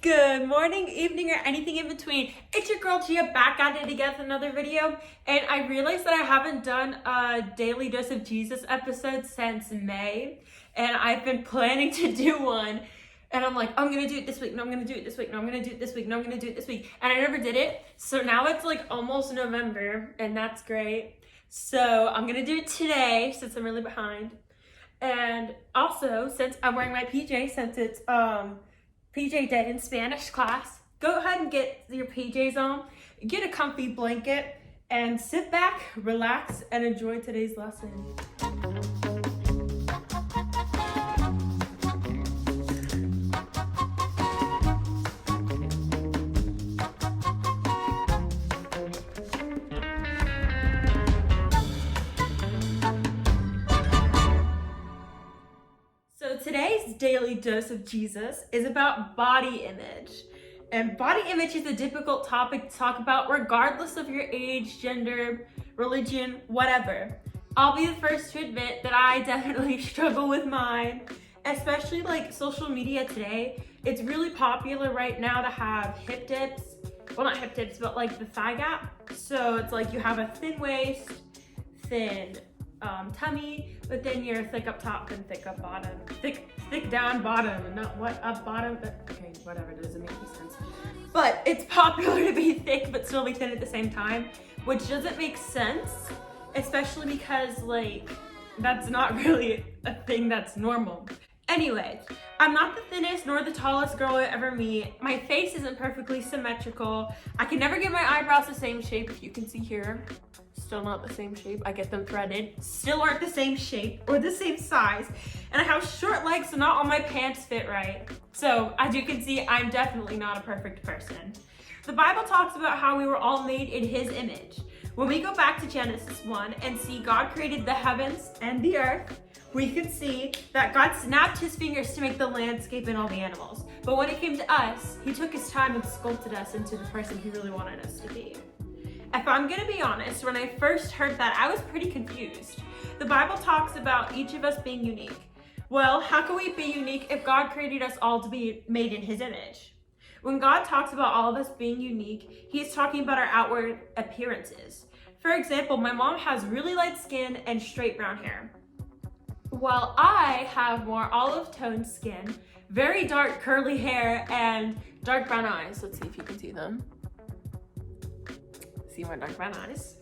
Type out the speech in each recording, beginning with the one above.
Good morning, evening, or anything in between. It's your girl Gia back at it again with another video. And I realized that I haven't done a Daily Dose of Jesus episode since May. And I've been planning to do one. And I'm like, I'm gonna do it this week. No, I'm gonna do it this week. No, I'm gonna do it this week. No, I'm gonna do it this week. And I never did it. So now it's like almost November, and that's great. So I'm gonna do it today since I'm really behind. And also, since I'm wearing my PJ, since it's PJ day in Spanish class, go ahead and get your PJs on, get a comfy blanket, and sit back, relax, and enjoy today's lesson. So today's Daily Dose of Jesus is about body image. And body image is a difficult topic to talk about regardless of your age, gender, religion, whatever. I'll be the first to admit that I definitely struggle with mine, especially like social media today. It's really popular right now to have hip dips. Well, not hip dips, but like the thigh gap. So it's like you have a thin waist, thin tummy, but then you're thick up top and thick up bottom. Thick down bottom, and not what up bottom. But okay, whatever, it doesn't make any sense. But it's popular to be thick but still be thin at the same time, which doesn't make sense, especially because like that's not really a thing that's normal. Anyway, I'm not the thinnest nor the tallest girl I ever meet. My face isn't perfectly symmetrical. I can never get my eyebrows the same shape, if you can see here. Still not the same shape. I get them threaded. Still aren't the same shape or the same size. And I have short legs, so not all my pants fit right. So as you can see, I'm definitely not a perfect person. The Bible talks about how we were all made in His image. When we go back to Genesis 1 and see God created the heavens and the earth, we can see that God snapped His fingers to make the landscape and all the animals. But when it came to us, He took His time and sculpted us into the person He really wanted us to be. If I'm gonna be honest, when I first heard that, I was pretty confused. The Bible talks about each of us being unique. Well, how can we be unique if God created us all to be made in His image? When God talks about all of us being unique, He is talking about our outward appearances. For example, my mom has really light skin and straight brown hair, while I have more olive-toned skin, very dark curly hair, and dark brown eyes. Let's see if you can see them. See my dark brown eyes.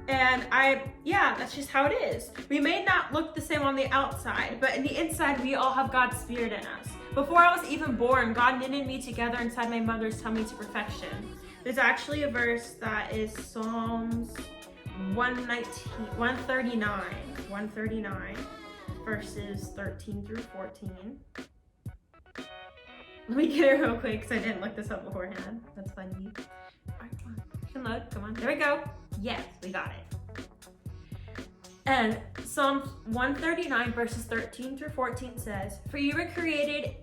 And that's just how it is. We may not look the same on the outside, but in the inside, we all have God's Spirit in us. Before I was even born, God knitted me together inside my mother's tummy to perfection. There's actually a verse that is Psalms 139, verses 13 through 14. Let me get it real quick because I didn't look this up beforehand. That's funny. Alright, come on. You can load. Come on. There we go. Yes, we got it. And Psalms 139 verses 13 through 14 says, "For you were created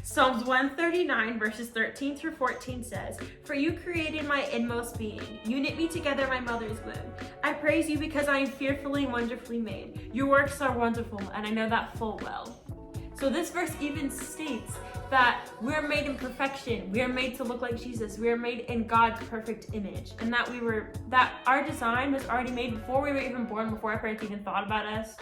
Psalms 139 verses 13 through 14 says, "For you created my inmost being. You knit me together in my mother's womb. I praise you because I am fearfully and wonderfully made. Your works are wonderful, and I know that full well." So this verse even states that we're made in perfection. We are made to look like Jesus. We are made in God's perfect image, and that our design was already made before we were even born, before our parents even thought about us.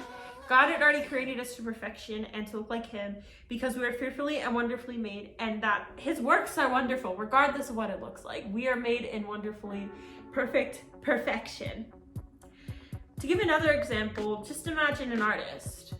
God had already created us to perfection and to look like Him because we were fearfully and wonderfully made, and that His works are wonderful regardless of what it looks like. We are made in wonderfully perfect perfection. To give another example, just imagine an artist.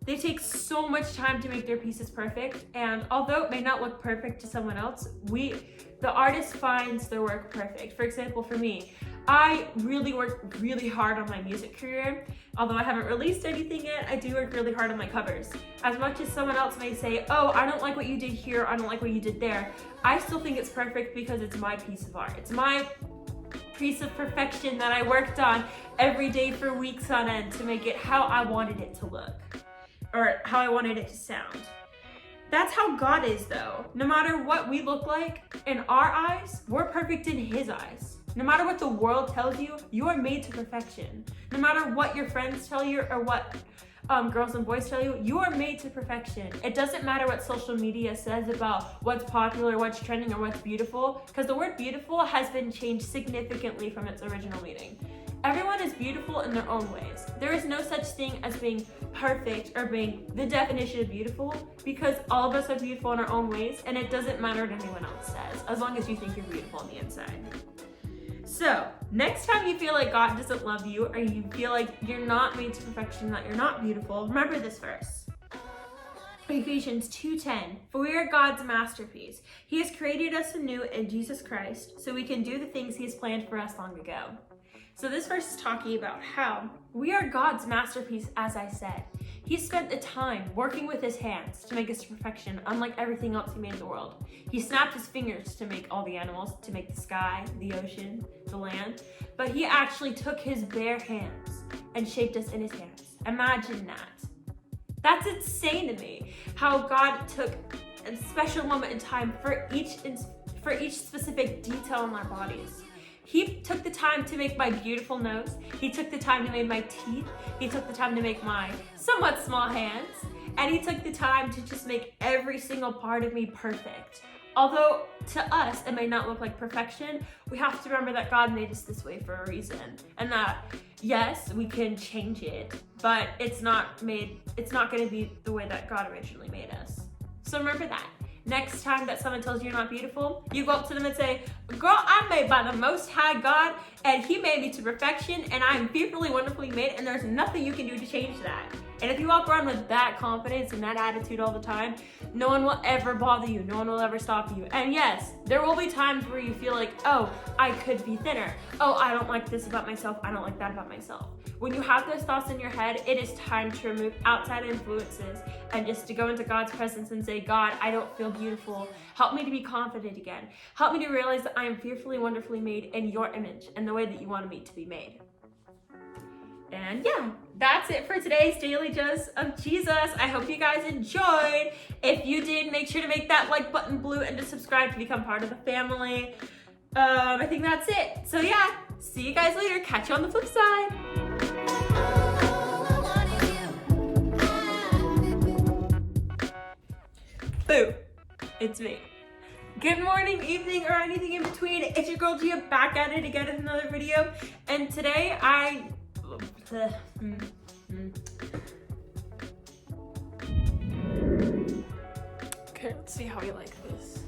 They take so much time to make their pieces perfect, and although it may not look perfect to someone else, the artist finds their work perfect. For example, for me, I really work really hard on my music career. Although I haven't released anything yet, I do work really hard on my covers. As much as someone else may say, "Oh, I don't like what you did here, I don't like what you did there," I still think it's perfect because it's my piece of art. It's my piece of perfection that I worked on every day for weeks on end to make it how I wanted it to look, or how I wanted it to sound. That's how God is though. No matter what we look like, in our eyes, we're perfect in His eyes. No matter what the world tells you, you are made to perfection. No matter what your friends tell you or what girls and boys tell you, you are made to perfection. It doesn't matter what social media says about what's popular, what's trending, or what's beautiful, because the word beautiful has been changed significantly from its original meaning. Everyone is beautiful in their own ways. There is no such thing as being perfect or being the definition of beautiful, because all of us are beautiful in our own ways, and it doesn't matter what anyone else says, as long as you think you're beautiful on the inside. So, next time you feel like God doesn't love you, or you feel like you're not made to perfection, that you're not beautiful, remember this verse. Ephesians 2:10, for we are God's masterpiece. He has created us anew in Jesus Christ, so we can do the things he has planned for us long ago. So this verse is talking about how we are God's masterpiece, as I said. He spent the time working with his hands to make us to perfection, unlike everything else he made in the world. He snapped his fingers to make all the animals, to make the sky, the ocean, the land, but he actually took his bare hands and shaped us in his hands. Imagine that. That's insane to me, how God took a special moment in time for each specific detail in our bodies. He took the time to make my beautiful nose. He took the time to make my teeth. He took the time to make my somewhat small hands. And he took the time to just make every single part of me perfect. Although to us, it may not look like perfection, we have to remember that God made us this way for a reason. And that, yes, we can change it, but it's not gonna be the way that God originally made us. So remember that. Next time that someone tells you you're not beautiful, you go up to them and say, girl, I'm made by the Most High God, and he made me to perfection, and I am fearfully, wonderfully made, and there's nothing you can do to change that. And if you walk around with that confidence and that attitude all the time, no one will ever bother you. No one will ever stop you. And yes, there will be times where you feel like, oh, I could be thinner. Oh, I don't like this about myself. I don't like that about myself. When you have those thoughts in your head, it is time to remove outside influences and just to go into God's presence and say, God, I don't feel beautiful. Help me to be confident again. Help me to realize that I am fearfully, wonderfully made in your image and the way that you wanted me to be made. And yeah, that's it for today's Daily Dose of Jesus. I hope you guys enjoyed. If you did, make sure to make that like button blue and to subscribe to become part of the family. I think that's it. So yeah, see you guys later. Catch you on the flip side. Boo, it's me. Good morning, evening, or anything in between. It's your girl Gia back at it again with another video. And today Okay, let's see how we like this.